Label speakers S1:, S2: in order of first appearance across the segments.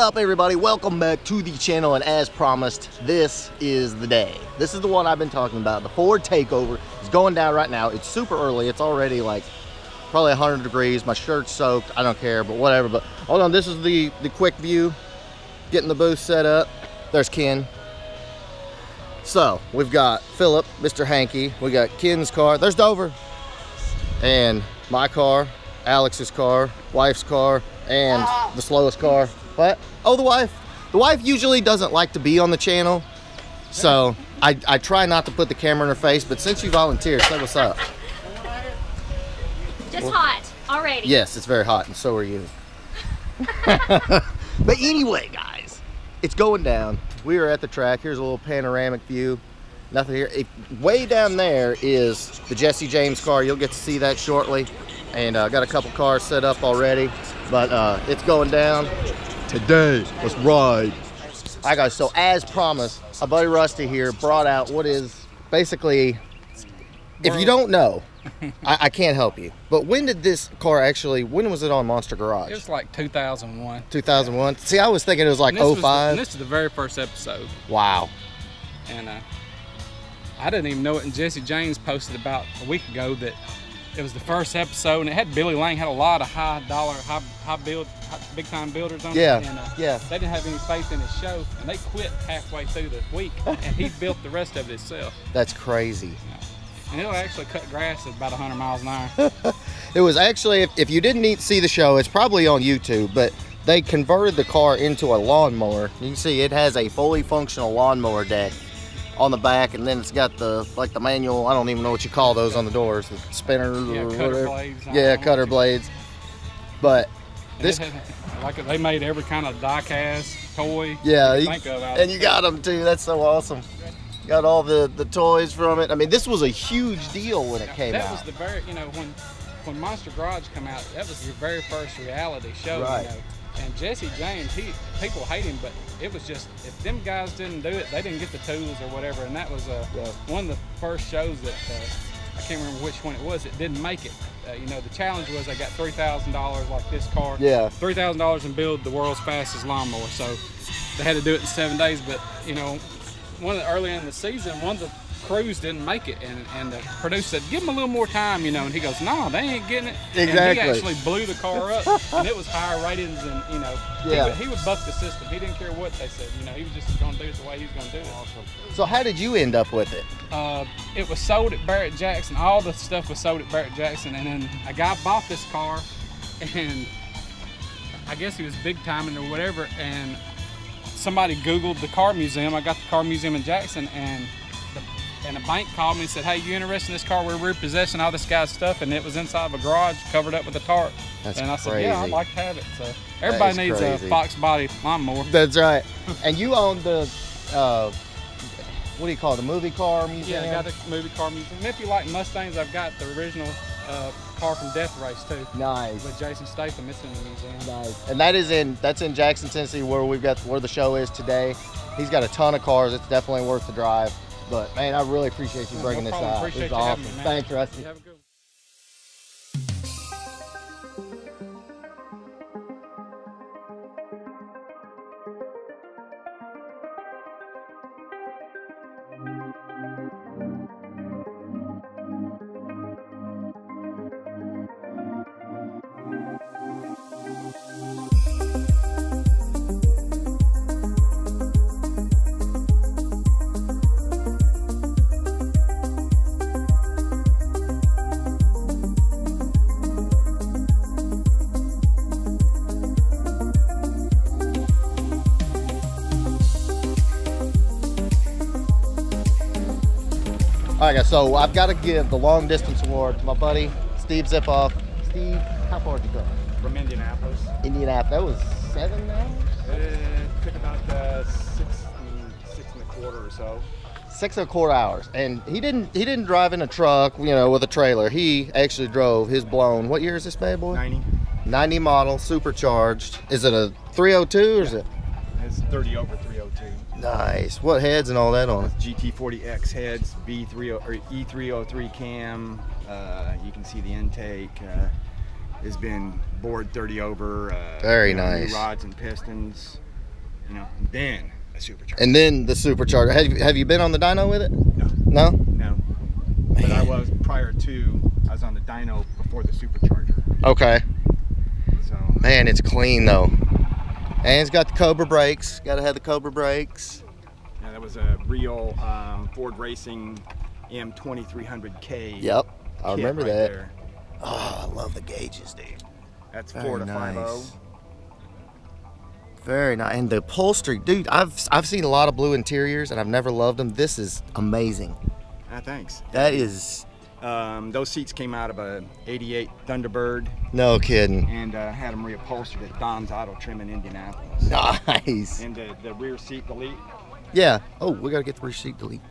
S1: up, everybody? Welcome back to the channel, and as promised, this is the day. This is the one I've been talking about. The Ford Takeover is going down right now. It's super early. It's already like probably 100 degrees. My shirt's soaked. I don't care, but whatever. But hold on, this is the quick view. Getting the booth set up. There's Ken. So we've got Philip, Mr. Hanky. We got Ken's car. There's Dover. And my car, Alex's car, wife's car, and the slowest car. What? Oh, the wife. The wife usually doesn't like to be on the channel, so I try not to put the camera in her face, but since you volunteered, say what's up.
S2: Just hot already.
S1: Yes, it's very hot, and so are you. But anyway, guys, it's going down. We are at the track. Here's a little panoramic view. Nothing here. Way down there is the Jesse James car. You'll get to see that shortly. And got a couple cars set up already, but it's going down today. Let's ride. All right, guys, so as promised, our buddy Rusty here brought out what is basically, if you don't know, I can't help you, but when did this car actually, when was it on Monster Garage?
S3: It was like 2001.
S1: 2001? See, I was thinking it was like 05.
S3: This is the very first episode.
S1: Wow.
S3: And I didn't even know it, and Jesse James posted about a week ago that it was the first episode, and it had Billy Lang, had a lot of big time builders on it. And,
S1: yeah.
S3: They didn't have any faith in his show, and they quit halfway through the week, and he built the rest of it himself.
S1: That's crazy.
S3: And it'll actually cut grass at about 100 miles an hour.
S1: It was actually, if you didn't see the show, it's probably on YouTube, but they converted the car into a lawnmower. You can see it has a fully functional lawnmower deck on the back, and then it's got the manual, I don't even know what you call those on the doors, the spinners or whatever.
S3: Blades.
S1: Yeah, cutter blades. But this,
S3: like they made every kind of die-cast toy.
S1: Yeah,
S3: and
S1: you got them too. That's so awesome. Got all the toys from it. I mean, this was a huge deal when it came out.
S3: That was the very, when Monster Garage came out, that was your very first reality show.
S1: Right.
S3: And Jesse James, people hate him, but it was just, if them guys didn't do it, they didn't get the tools or whatever. And that was one of the first shows that, I can't remember which one it was, it didn't make it. The challenge was they got $3,000 like this car.
S1: Yeah.
S3: $3,000 and build the world's fastest lawnmower. So they had to do it in 7 days, but, early in the season, one of the crews didn't make it, and the producer said, give them a little more time, and he goes, no, they ain't getting it.
S1: Exactly.
S3: And he actually blew the car up, and it was higher ratings, and he would buck the system. He didn't care what they said. He was just going to do it the way he was going to do it.
S1: Awesome. So how did you end up with it?
S3: It was sold at Barrett Jackson. All the stuff was sold at Barrett Jackson, and then a guy bought this car, and I guess he was big timing or whatever, and somebody Googled the car museum. I got the car museum in Jackson, and a bank called me and said, hey, you interested in this car? We're repossessing all this guy's stuff, and it was inside of a garage covered up with a tarp.
S1: That's
S3: and I said,
S1: crazy.
S3: Yeah, I'd like to have it. So everybody needs a Fox body lawnmower.
S1: That's right. And you own the, what do you call it, the movie car museum?
S3: Yeah, I got the movie car museum. And if you like Mustangs, I've got the original car from Death Race too. Nice. With Jason Statham, it's in the museum.
S1: Nice. And that's in Jackson, Tennessee, where the show is today. He's got a ton of cars. It's definitely worth the drive. But man, I really appreciate you bringing this out.
S3: Appreciate
S1: it's
S3: you
S1: awesome.
S3: having me, man.
S1: Thanks, Rusty.
S3: You have a good one.
S1: All right, guys, so I've got to give the long distance award to my buddy, Steve Zipoff. Steve, how far did you go?
S4: From Indianapolis.
S1: Indianapolis, that was 7 hours?
S4: It took about 6 and a quarter or so.
S1: 6.25 hours, and he didn't drive in a truck, with a trailer. He actually drove his blown. What year is this bad boy? 90 model, supercharged. Is it a 302 or is it?
S4: It's 30 over 302.
S1: Nice. What heads and all that on it?
S4: GT40X heads, E303 cam. You can see the intake. Has been bored 30 over.
S1: Very nice.
S4: New rods and pistons. you know, and then a supercharger.
S1: And then the supercharger. Have you been on the dyno with it?
S4: No.
S1: No?
S4: No. But I was I was on the dyno before the supercharger.
S1: Okay.
S4: So.
S1: Man, it's clean though. And it's got the Cobra brakes. Got to have the Cobra brakes.
S4: Yeah, that was a real Ford Racing M2300K.
S1: Yep, I remember
S4: right
S1: that.
S4: There.
S1: Oh, I love the gauges, dude.
S4: That's
S1: Very
S4: 4 to
S1: nice.
S4: 5.0.
S1: Very nice. And the upholstery, dude, I've seen a lot of blue interiors and I've never loved them. This is amazing.
S4: Thanks.
S1: That is...
S4: Those seats came out of a '88 Thunderbird
S1: No kidding.
S4: and had them reupholstered at Don's Auto Trim in Indianapolis.
S1: Nice.
S4: And the rear seat delete.
S1: Yeah. Oh, we got to get the receipt delete.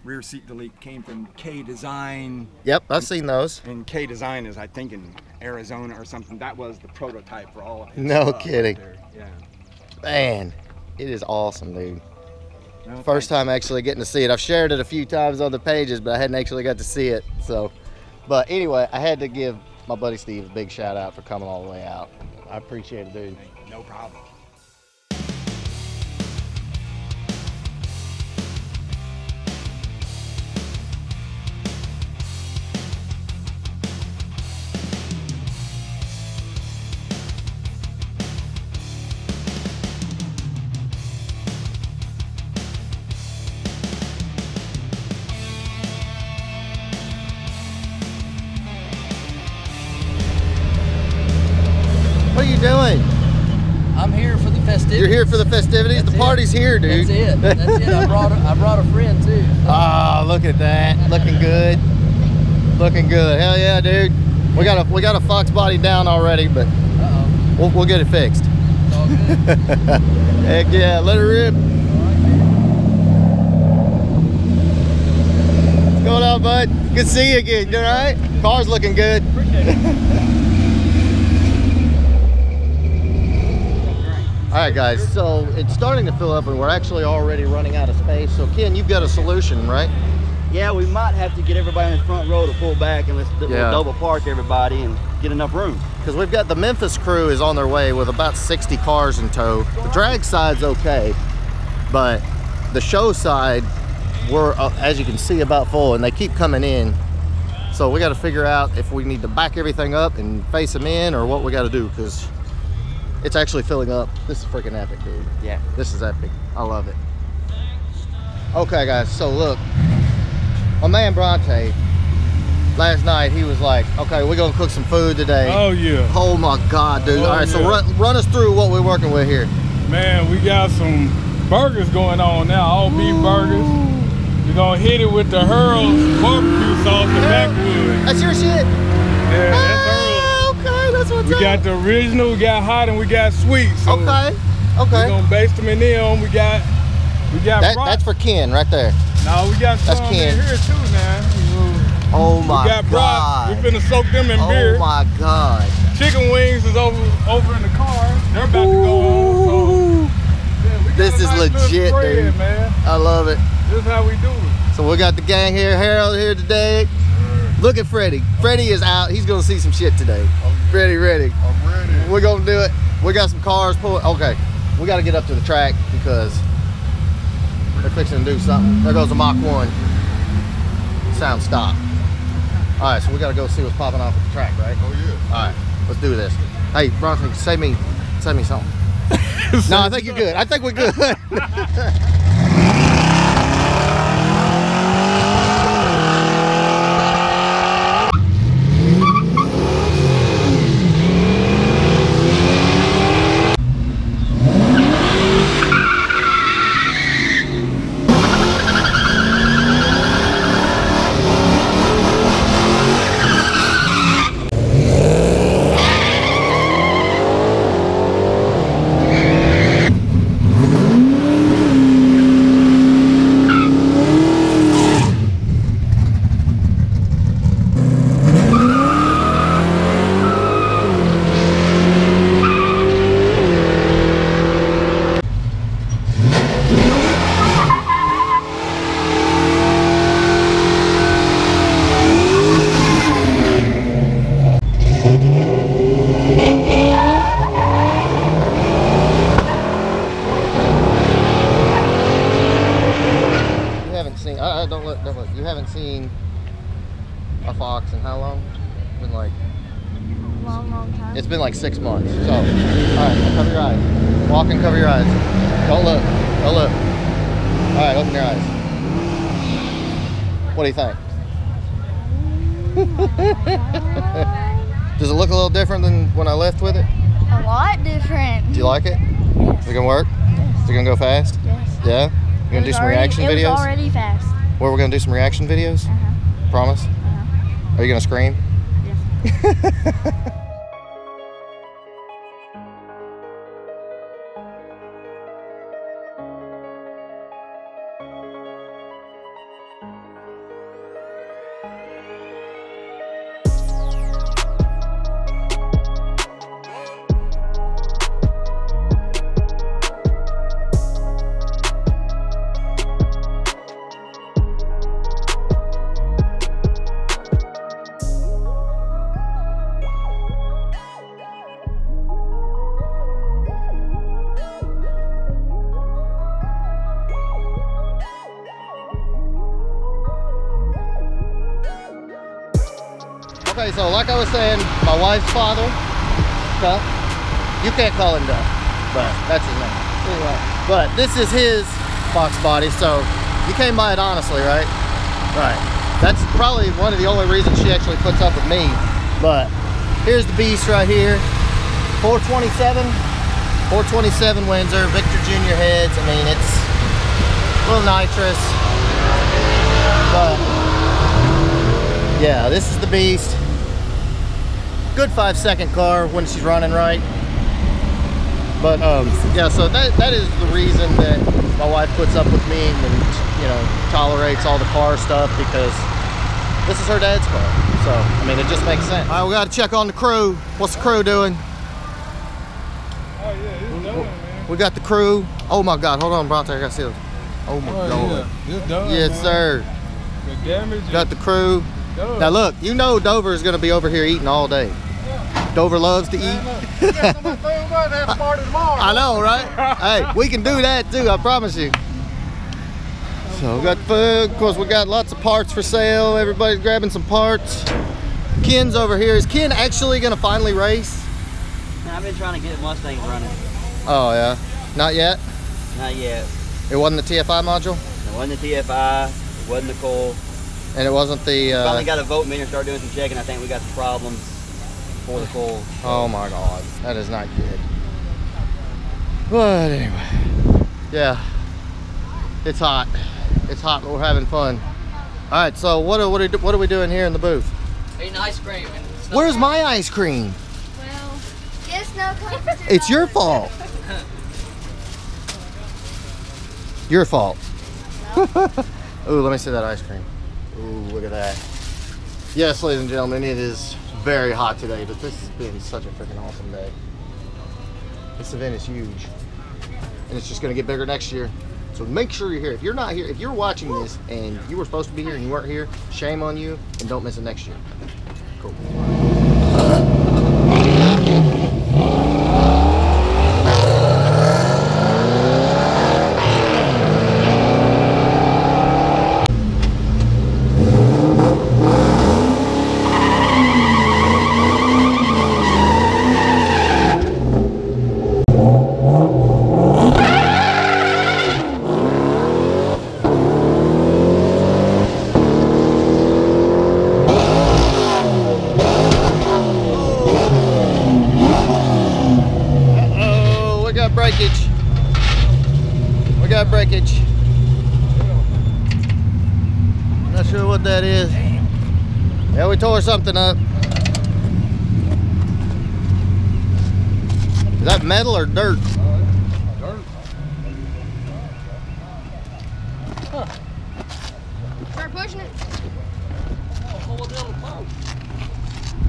S4: Rear seat delete came from K Design.
S1: Yep, I've seen those.
S4: And K Design is, I think, in Arizona or something. That was the prototype for all of it.
S1: No kidding.
S4: Right there. Yeah.
S1: Man, it is awesome, dude.
S4: No,
S1: First time actually getting to see it. I've shared it a few times on the pages, but I hadn't actually got to see it. So, but anyway, I had to give my buddy Steve a big shout out for coming all the way out. I appreciate it, dude.
S4: No problem.
S1: What are you doing?
S2: I'm here for the festivities.
S1: You're here for the festivities?
S2: That's
S1: The party's here, dude.
S2: That's it. That's it. I brought a friend too.
S1: Oh, look at that. Looking good. Looking good. Hell yeah, dude. We got a Fox body down already, but
S2: Uh-oh.
S1: we'll get it fixed.
S2: It's all good.
S1: Heck yeah, let her rip. What's going on, bud? Good to see you again. You all right? Car's looking good.
S2: Appreciate it.
S1: All right, guys, so it's starting to fill up and we're actually already running out of space. So Ken, you've got a solution, right?
S5: Yeah, we might have to get everybody in the front row to pull back and let's
S1: Yeah.
S5: double park everybody and get enough room.
S1: Because we've got the Memphis crew is on their way with about 60 cars in tow. The drag side's okay, but the show side, we're, as you can see, about full, and they keep coming in. So we got to figure out if we need to back everything up and face them in or what we got to do, because it's actually filling up. This is freaking epic, dude.
S5: Yeah.
S1: This is epic. I love it. Okay, guys, so look, my man Bronte, last night he was like, okay, we're gonna cook some food today.
S6: Oh yeah.
S1: Oh my God, dude.
S6: Oh,
S1: All right, so
S6: yeah.
S1: run us through what we're working with here.
S6: Man, we got some burgers going on now, all beef burgers. We're gonna hit it with the Hurls barbecue sauce and backwood.
S1: That's your shit?
S6: Yeah, that's Hurls.
S1: Okay, that's what's
S6: We
S1: up.
S6: got the original, we got hot, and we got sweet. So
S1: Okay,
S6: we're
S1: okay.
S6: gonna baste them in them. We got
S1: That's for Ken right there.
S6: No, we got
S1: that's
S6: some in
S1: Ken.
S6: here too now.
S1: Oh my
S6: We got brats.
S1: God.
S6: We finna soak them in beer.
S1: Oh my God.
S6: Chicken wings is over in the car. They're about to go on. So yeah, we got
S1: This
S6: a
S1: is
S6: nice little
S1: legit,
S6: spread,
S1: dude.
S6: man.
S1: I love it.
S6: This is how we do it.
S1: So we got the gang here, Harold here today. Look at Freddie. Freddie is out. He's gonna see some shit today. Ready.
S6: I'm ready.
S1: We're gonna do it. We got some cars pulling. Okay, we gotta get up to the track because they're fixing to do something. There goes the Mach 1. Sound stop. All right, so we gotta go see what's popping off at the track, right?
S7: Oh yeah.
S1: All right, let's do this. Hey, Bronson, save me something. No, I think you're good. I think we're good. been like?
S7: Long time.
S1: It's been like 6 months. So, all right, cover your eyes. Walk and cover your eyes. Don't look. Don't look. All right, open your eyes. What do you think? Does it look a little different than when I left with it?
S7: A lot different.
S1: Do you like it?
S7: Yes.
S1: Is it gonna work?
S7: Yes.
S1: Is it gonna go fast?
S7: Yes.
S1: Yeah? You gonna do some reaction
S7: It
S1: videos?
S7: was already fast.
S1: Where we're gonna do some reaction videos? Promise? Are you gonna scream?
S7: Yes.
S1: Okay, so like I was saying, my wife's father, Duff, you can't call him Duff, but that's his name. Anyway, but this is his Fox body, so you came by it honestly, right? Right. That's probably one of the only reasons she actually puts up with me. But here's the beast right here. 427 Windsor, Victor Jr. heads. I mean, it's a little nitrous, but yeah, this is the beast. Good 5-second car when she's running right. But yeah, so that is the reason that my wife puts up with me and, you know, tolerates all the car stuff, because this is her dad's car. So I mean, it just makes sense. All right, we got to check on the crew. What's the crew doing?
S6: Oh yeah, it's done, man.
S1: We got the crew. Oh my God, hold on, Bronte, I got to see this. Oh my God.
S6: Yeah, it's done,
S1: Yes,
S6: man.
S1: sir.
S6: The damage
S1: Got the crew.
S6: done.
S1: Now look, you know Dover is going to be over here eating all day. Dover loves to eat. I know, right? Hey, we can do that too, I promise you. So we got food. Of course, we got lots of parts for sale. Everybody's grabbing some parts. Ken's over here. Is Ken actually going to finally race?
S5: I've been trying to get Mustangs running.
S1: Oh, yeah. Not yet?
S5: Not yet.
S1: It wasn't the TFI module?
S5: It wasn't the TFI, it wasn't the coil.
S1: And it wasn't the...
S5: Finally got a vote meter, started doing some checking. I think we got some problems for the coil.
S1: Oh my God, that is not good. But anyway, yeah, it's hot. It's hot, but we're having fun. All right, so what are we doing here in the booth?
S2: Eating ice cream. And stuff.
S1: Where's my ice cream?
S7: Well, guess no comes to
S1: It's your fault. Your fault. Ooh, let me see that ice cream. Ooh, look at that. Yes, ladies and gentlemen, it is very hot today, but this has been such a freaking awesome day. This event is huge, and it's just going to get bigger next year. So make sure you're here. If you're not here, if you're watching this and you were supposed to be here and you weren't here, shame on you, and don't miss it next year. Cool. Breakage. Not sure what that is. Yeah, we tore something up. Is that metal or dirt?
S6: Dirt.
S7: Start pushing it.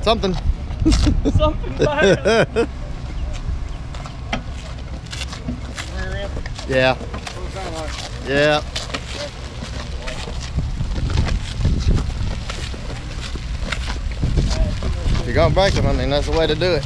S1: Something.
S6: Something bad.
S1: Yeah. Yeah. If you're gonna break them, I mean, that's the way to do it.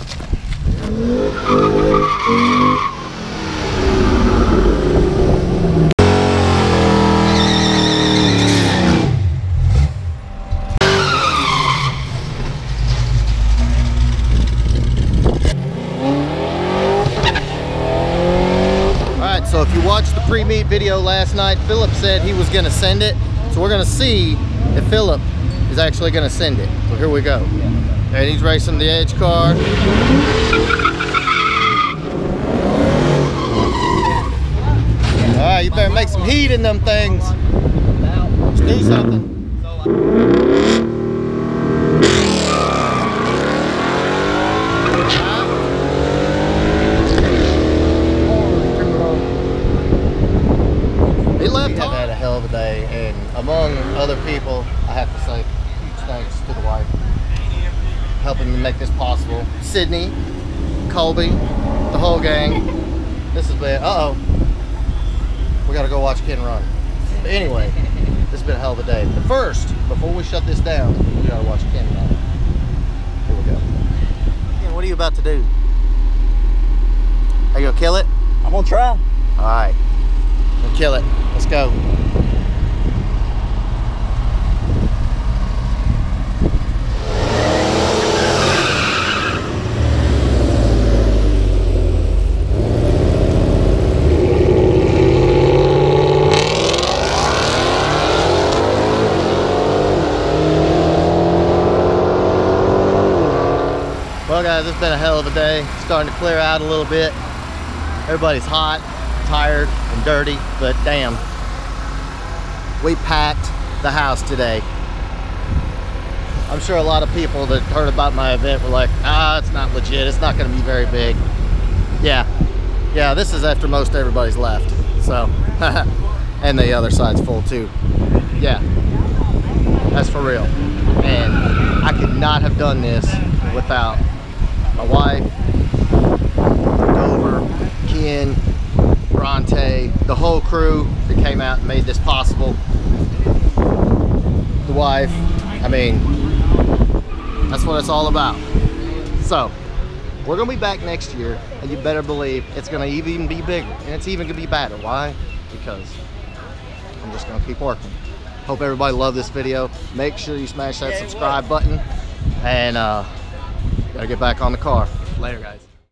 S1: pre-meet video last night. Philip said he was gonna send it. So we're gonna see if Philip is actually gonna send it. So here we go. And he's racing the edge car. All right, you better make some heat in them things. Let's do something. He left. I've had a hell of a day, and among other people, I have to say huge thanks to the wife helping me make this possible. Sydney, Colby, the whole gang. This has been, we gotta go watch Ken run. But anyway, this has been a hell of a day. But first, before we shut this down, we gotta watch Ken run. Here we go. Ken, what are you about to do? Are you gonna kill it?
S5: I'm gonna try.
S1: All right, we'll kill it. Let's go. Well guys, it's been a hell of a day. It's starting to clear out a little bit. Everybody's hot, tired, and dirty, but damn. We packed the house today. I'm sure a lot of people that heard about my event were like, it's not legit, it's not gonna be very big. Yeah, this is after most everybody's left, so. And the other side's full too. Yeah, that's for real. And I could not have done this without my wife, Dover, Ken, Bronte, the whole crew that came out and made this possible. The wife, I mean, that's what it's all about. So, we're gonna be back next year, and you better believe it's gonna even be bigger, and it's even gonna be better. Why? Because I'm just gonna keep working. Hope everybody loved this video. Make sure you smash that subscribe button, and gotta get back on the car. Later, guys.